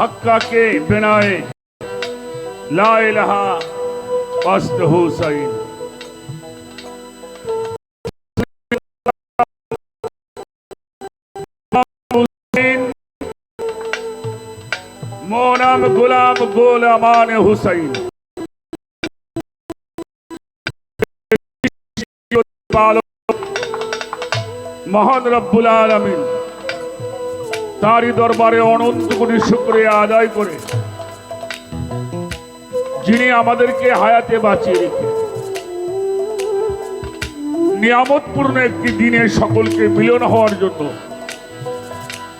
हक्का के बिनाए ला इलाहा वस्त हुसैन। मोनाम गुलाम गोलामान हुसैन। মহান রব্বুল আলামিন তারই দরবারে অনন্ত কোটি শুকরিয়া আদায় করে যিনি আমাদেরকে হায়াতে বাঁচিয়ে রেখে নিয়ামতপূর্ণ একটি দিনে সকলকে মিলন হওয়ার জন্য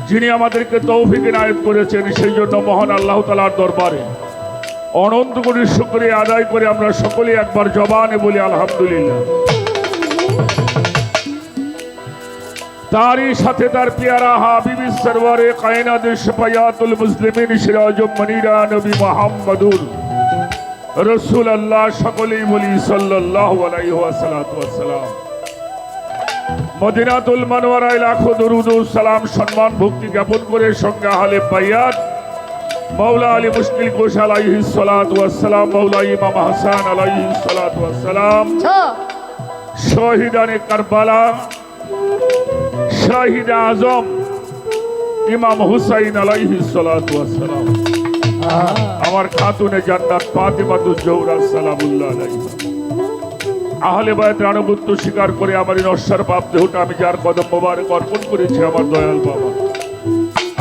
যিনি আমাদেরকে তৌফিক ইনায়েত করেছেন, সেই জন্য মহান আল্লাহ তাআলার দরবারে অনন্ত কোটি শুকরিয়া আদায় করে আমরা সকলে একবার জবানে বলি আলহামদুলিল্লাহ। तारी साथे तार प्यारा हाबिबी सरवारे कायनात शफायातुल मुस्लिमीन सिराजुम मनीरा नबी मुहम्मदुर रसूल अल्लाह सकलेई बोली सल्लल्लाहु अलैहि वसल्लम। मदीनातुल मुनव्वराय लाखो दरूद व सलाम सम्मान भक्ति ज्ञापन करे संगे आहले बायात मौला अली मुश्किल कुशा अलैहि सलातु वस्सलाम, मौला इमाम हसन अलैहि सलातु वस्सलाम, शहीदाने करबला शाहिद आजम इमाम हुसैन अलैहिस सलातु वस्सलाम, আমার খাতুনে জান্নাত ফাতিমাতুজ জোহরা সালামুল্লাহ আলাইহা। আহলে বায়তের আনুগত্য স্বীকার করে আমার নশ্বর পাপ দেহটা আমি যার কদম মোবারক অর্পণ করেছি আমার দয়াল বাবা,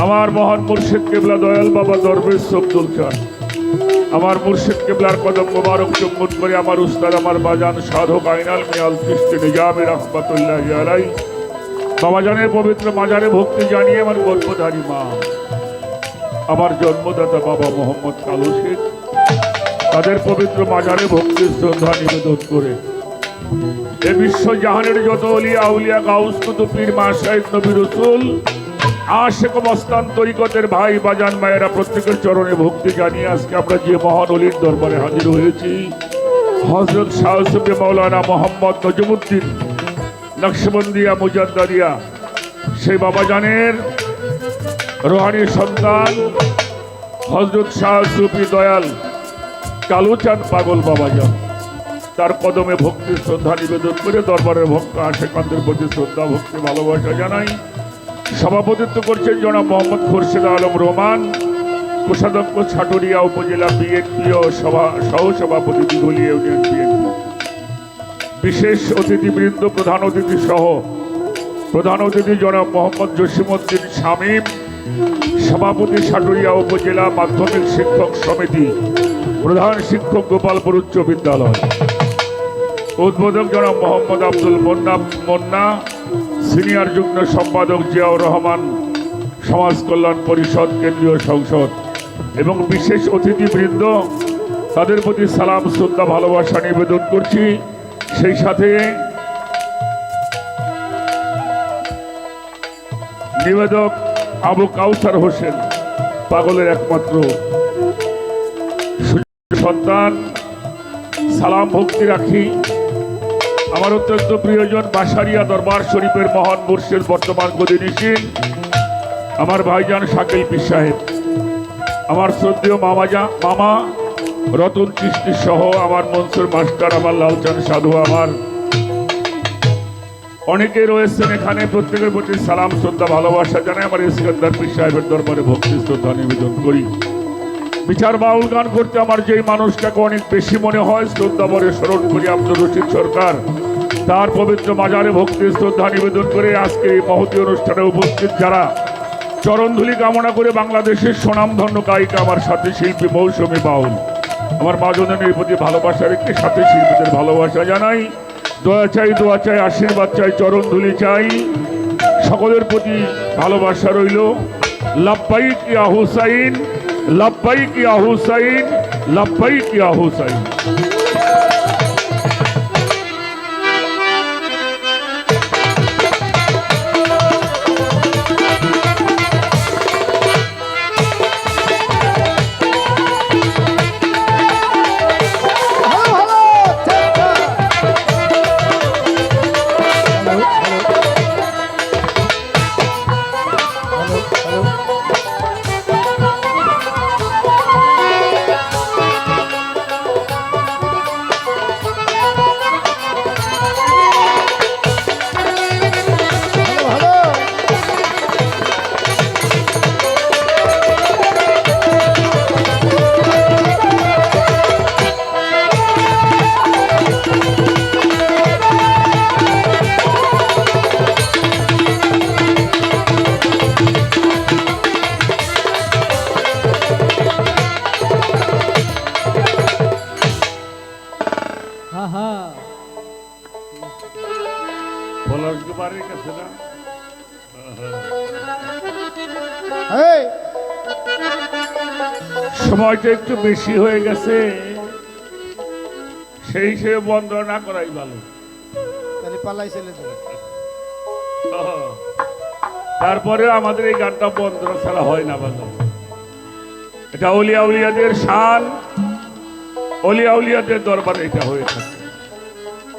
আমার মহান মুর্শিদ কিবলা দয়াল বাবা দরবেশ আব্দুল খান, আমার মুর্শিদ কিবলার কদম মোবারক চুম্বন করে আমার উস্তাদ আমার বাজান সাধক আইনাল মিয়াল চিশতি নিজামী রাহমাতুল্লাহি আলাইহি বাবা জানের পবিত্র মাজারে ভক্তি জানিয়ে আমার গর্ভধারী মা আমার জন্মদাতা বাবা মোহাম্মদ কালু শেখ তাদের পবিত্র মাজারে ভক্তি শ্রদ্ধা নিবেদন করে এ বিশ্ব জাহানের যত আউলিয়া আউলিয়া গাউস কুতুব পীর মাশায়েখ নবী রাসূল আশিক মস্তান তরিকতের ভাই বাজান মায়েরা প্রত্যেকের চরণে ভক্তি জানিয়ে আজকে আমরা যে মহান ওলির দরবারে হাজির হয়েছি হযরত শাহ সুফি মাওলানা মোহাম্মদ নজমুদ্দিন নকশবন্দিয়া মুজাদ্দাদিয়া সেই বাবা জানের রোহানি সন্তান হযরত শাহ সুফি দয়াল কালুচাঁদ পাগল বাবাজান তার কদমে ভক্তি শ্রদ্ধা নিবেদন করে দরবারের ভক্ত আশেকানদের প্রতি শ্রদ্ধা ভক্তি ভালোবাসা জানাই। সভাপতিত্ব করছেন জনাব মোহাম্মদ খুরশেদ আলম রোমান, কোষাধ্যক্ষ ছাটুরিয়া উপজেলা বিএনপি ও সহসভাপতি দিঘলি ইউনিয়ন বিএনপি। বিশেষ অতিথিবৃন্দ প্রধান অতিথি সহ প্রধান অতিথি জনাব মোহাম্মদ জসিমউদ্দিন শামীম, সভাপতি সাটুরিয়া উপজেলা মাধ্যমিক শিক্ষক সমিতি, প্রধান শিক্ষক গোপালপুর উচ্চ বিদ্যালয়, উদ্বোধক জনাব মোহাম্মদ আব্দুল মোন্না, সিনিয়র যুগ্ম সম্পাদক জিয়াউর রহমান, সমাজ কল্যাণ পরিষদ কেন্দ্রীয় সংসদ এবং বিশেষ অতিথিবৃন্দ তাদের প্রতি সালাম শ্রদ্ধা ভালোবাসা নিবেদন করছি। সেই সাথে নিবেদক আবু কাউসার হোসেন পাগলের একমাত্র সন্তান, সালাম ভক্তি রাখি আমার অত্যন্ত প্রিয়জন বাসারিয়া দরবার শরীফের মহান মুর্শিদ বর্তমান গদিনিশীন আমার ভাইজান শাকিল পীর সাহেব, আমার শ্রদ্ধেয় মামা রতন চিশতি সহ আমার মনসুর মাস্টার, আমার লালচাঁদ সাধু, আমার অনেকে রয়েছেন এখানে, প্রত্যেকের প্রতি সালাম শ্রদ্ধা ভালোবাসা জানাই। আমার ইস্কান্দার পীর সাহেবের দরবারে ভক্তি শ্রদ্ধা নিবেদন করি। বিচার বাউল গান করতে আমার যেই মানুষটাকে অনেক বেশি মনে হয় শ্রদ্ধা ভরে স্মরণ করি আব্দুর রশিদ সরকার, তার পবিত্র মাজারে ভক্তি শ্রদ্ধা নিবেদন করে আজকে এই মহতী অনুষ্ঠানে উপস্থিত যারা চরণধুলি কামনা করে বাংলাদেশের স্বনামধন্য গায়িকা আমার সাথে শিল্পী মৌসুমী বাউল, আমার মা জননীর প্রতি ভালোবাসা রেখে সাথে শিল্পীদের ভালোবাসা জানাই। দোয়া চাই আশীর্বাদ চাই চরণধুলি চাই, সকলের প্রতি ভালোবাসা রইল। লাব্বাইক ইয়া হুসাইন, লাব্বাইক ইয়া হুসাইন, লাব্বাইক ইয়া হুসাইন। দরবারের কাছে না এই সময়টা একটু বেশি হয়ে গেছে, সেই হিসেবে বন্ধ না করাই ভালো। তাহলে পালাই চলে যাবে। তারপরে আমাদের এই গানটা বন্ধ ছাড়া হয় না ভালো। এটা অলিয়া উলিয়াদের শান, অলিয়া উলিয়াদের দরবারে এটা হয়ে থাকে।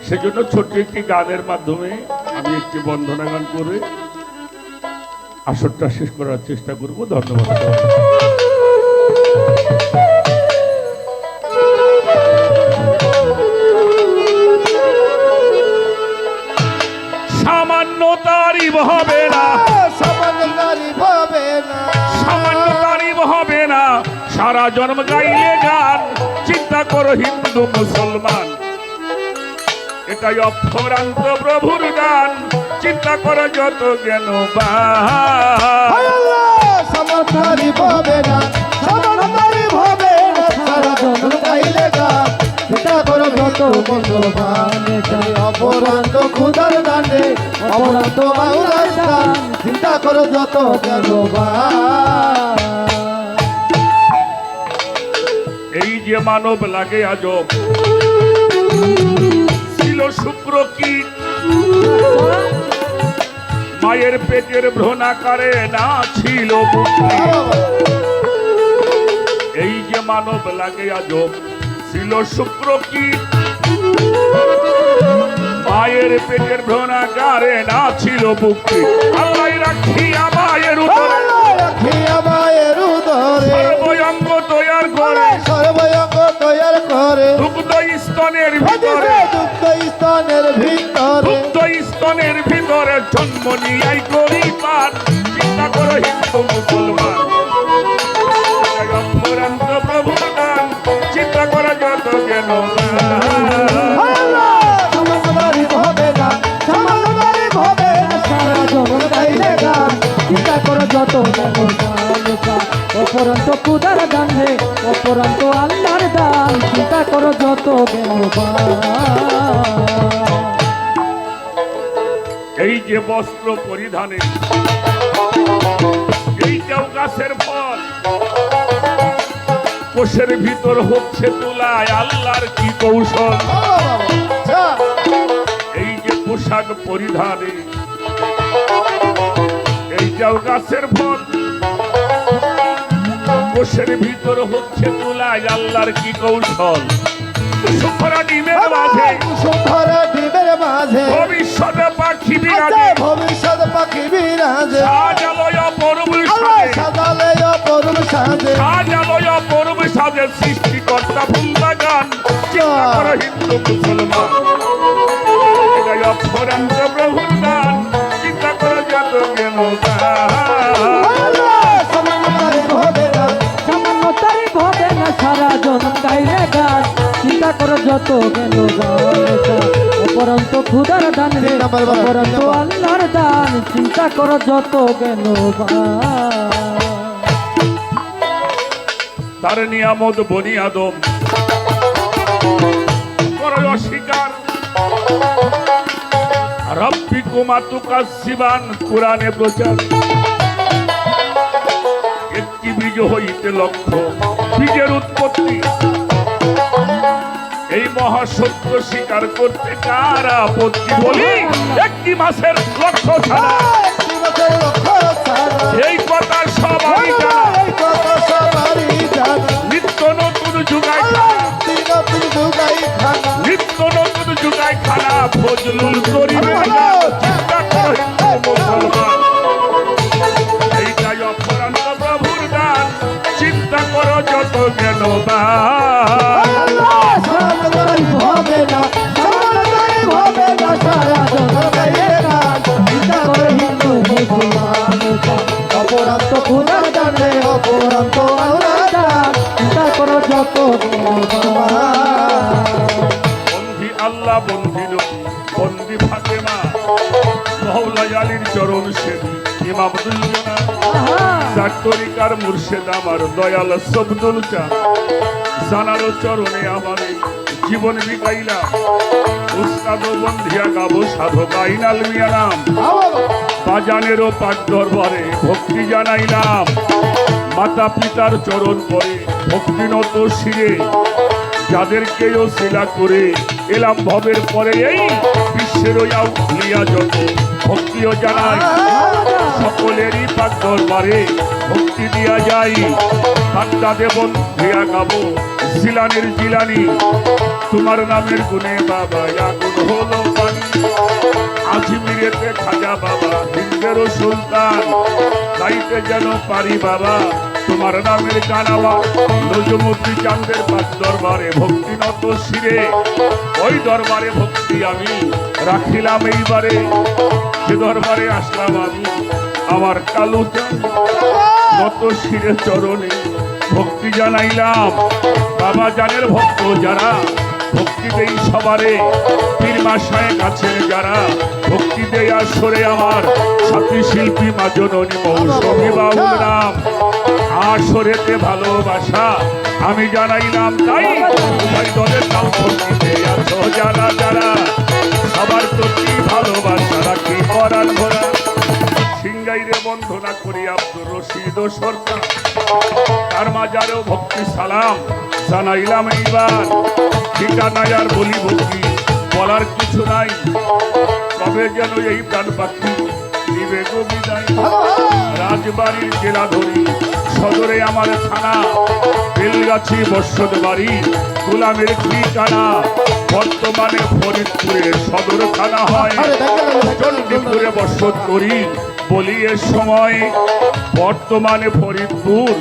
সেজন্য ছোট্ট একটি গানের মাধ্যমে আমি একটি বন্দনা গান করে আসরটা শেষ করার চেষ্টা করব। ধন্যবাদ। সামান্য তারিফ হবে না, সামান্য তারিফ হবে না, সামান্য তারিফ হবে না, সারা জন্ম গাইলে গান। চিন্তা করো হিন্দু মুসলমান, এটাই অফরান্ত প্রভুর গান। চিন্তা করো যত জ্ঞানবান। সামান্য তারিফ হবে না, সামান্য তারিফ হবে না, সারা জন্ম গাইলে গান। চিন্তা করো যত মূল্যবান, অপরান্ত খুদার দানে, অপরান্ত আল্লাহর দান। চিন্তা করো যত জ্ঞানবান। এই যে মানব লাগে আজব, ছিল শুক্র কীট, মায়ের পেটের ভ্রূণাকারে না ছিল পুত্রী। এই যে মানব লাগে আজব, ছিল শুক্র কীট, মায়ের পেটের ভ্রূণাকারে না ছিল পুত্রী। আল্লাহ রাখিয়া মায়ের উদরে, রাখিয়া মায়ের উদরে, সর্বঙ্গ তৈয়ার করে, সর্বঙ্গ তৈয়ার করে, দুগ্ধ স্তনের ভিতরে, দুগ্ধ স্তনের ভিতরে, দুগ্ধ স্তনের ভিতরে জন্ম নিয়াই করি পান। চিন্তা করো হিন্দু মুসলমান, অপরান্ত প্রভুর গান। চিন্তা করো যত জ্ঞানবান। সামান্য তারিফ হবে না, সামান্য তারিফ হবে না, সারা জগৎ গাইলে গান। চিন্তা করো যত অপরন্ত খুদার দান হে, অপরন্ত আল্লাহর দান। চিন্তা করো যত এই যে বস্ত্র পরিধানে, এইটাও গাছের ফল, কোষের ভিতর হচ্ছে তুলায় আল্লাহর কি কৌশল। এই যে পোশাক পরিধানে, এইটাও গাছের ফল, কোষের ভিতর হচ্ছে তুলায় আল্লাহর কি কৌশল। সুখরা ডিমের মাঝে, সুখরা ডিমের মাঝে, ভবিষ্যতে পাখি বিরাজে, ভবিষ্যৎ পাখি বিরাজে, সাজালয় অপরূপ সাজে, সাজালে অপরূপ সাজে, সাজালয় অপরূপ সাজে, সৃষ্টিকর্তা ফুল বাগান। চিন্তা করো হিন্দু মুসলমান, এটাই অপরান্ত প্রভুর গান। চিন্তা করো যত জ্ঞানবান। সামান্য তারিফ হবে না, সামান্য তারিফ হবে না, সারা জনম গাইলে গান। চিন্তা করো যত জ্ঞানবান, অপরন্ত খুদার দান রে, অপরন্ত আল্লাহর দান। চিন্তা করো যত জ্ঞানবান। তার নিয়ামত বনি আদম করো অস্বীকার। রব্বিকুমা তুকাজ্জিবান, কোরআনে প্রচার। একটি বীজ হইতে লক্ষ বীজের উৎপত্তি, এই মহাসত্য স্বীকার করতে কার আপত্তি। বলি একটি মাসের লক্ষ্য ছাড়া, এই কথা সবাই জানা। নিত্য নতুন যুগাই খানা, নিত্য নতুন যুগাই খানা, ফজলুল করিমের গান। চিন্তা করো হিন্দু মুসলমান, এইটাই অপরান্ত প্রভুর গান। চিন্তা করো যত জ্ঞানবান। হবে না, হবে না, সারা জগৎ গাইলে গান। চিন্তা করো হিন্দু মুসলমান, অপরান্ত খুদার দান রে, অপরান্ত আল্লাহর দান। চিন্তা করো যত বন্ধি আল্লাহ, বন্ধি নবী, বন্ধি ফাতেমা, মওলা আলীর চরণ সেবী ইমাম দুলজনা, যার তরিকার মুর্শিদ আমার দয়াল সবদুল চা, জানার চরণে আমার জীবন বিকাইলাম উস্তাদ বন্ধিয়া গাবো সাধক আইনাল মিয়া নাম বাজানেরও পাক দরবারে ভক্তি জানাইলাম মাতা পিতার চরণ পরে ভক্তিনত শিরে যাদেরকেও শিলা করে এলাম ভবের পরে এই বিশ্বের আউলিয়া যত ভক্তিও জানাই সকলেরই পাক দরবারে ভক্তি দিয়া যাই বান্দা দেবন দিয়া গাবো জিলানির জিলানি তোমার নামের গুণে বাবা আগুন হলো পানি আজমিরেতে খাজা বাবা হিন্দেরও সুলতান গাইতে যেন পারি বাবা তোমার নামের গান আমার নজমুদ্দি চাঁদের পাক দরবারে ভক্তি নত শিরে ওই দরবারে ভক্তি আমি রাখিলাম এইবারে যে দরবারে আসলাম আমি আমার কালু নত শিরে চরণে ভক্তি জানাইলাম বাবা জানের ভক্ত যারা ভক্তি দেই সবারে পীর মাসায় কাছে যারা ভক্তি দেই আসরে আমার সাথী শিল্পী মা জননী মৌসুমী বাবুর নাম আসরেতে ভালোবাসা আমি জানাইলাম তাই উভয় দলের নাম ভক্তিতে আছো যারা যারা সবার প্রতি ভালোবাসা রাখি করার ভরা সিংগাইরে বন্ধনা করি আব্দুর রশিদ ও সরকার তার মাজারেও ভক্তি সালাম জানাইলাম এইবার ঠিকানায় আর বলি ভক্তি বলার কিছু নাই তবে যেন এই প্রাণ পাখি দিবে গো বিদায় রাজবাড়ির জেলা ধরি সদরে আমার থানা বেলগাছি বর্ষদ বাড়ি গোলামের ঠিকানা বর্তমানে ফরিদপুরে সদর থানা হয় চণ্ডীপুরে বর্ষদ করি বলি এর সময় বর্তমানে ফরিদপুর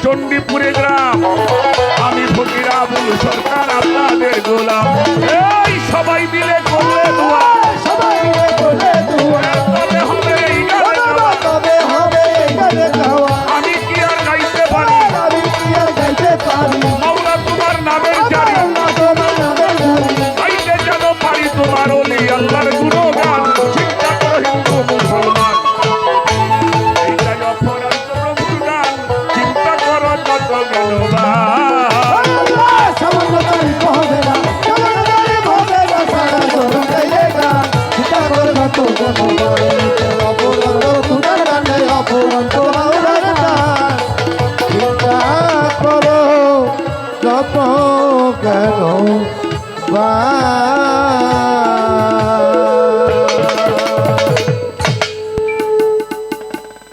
চণ্ডীপুরে গ্রাম আমি ফকির আবুল সরকার আপনাদের গোলাম এই সবাই মিলে করলে দোয়া সবাই মিলে করলে দোয়া তবে হবে এই গানে গাওয়া। তবে হবে এই গানে গাওয়া আমি কি আর গাইতে পারি আমি কি আর গাইতে পারি মাওলা তোমার নামের জারি আল্লাহ তোমার নামের জারি গাইতে যেন পারি তোমার ওলি আল্লাহর গুণগান চিন্তা করো হিন্দু মুসলমান এই জায়গা অপরাধ প্রভুর গান চিন্তা করো কত গুণগান সামান্য তারিফ হবে না সামান্য তারিফ হবে না সারা জনম গাইলে গান চিন্তা করে না তো অপরাধ খুদার গানে অপরাধ মাওলার গান চিন্তা করো যত কেন বা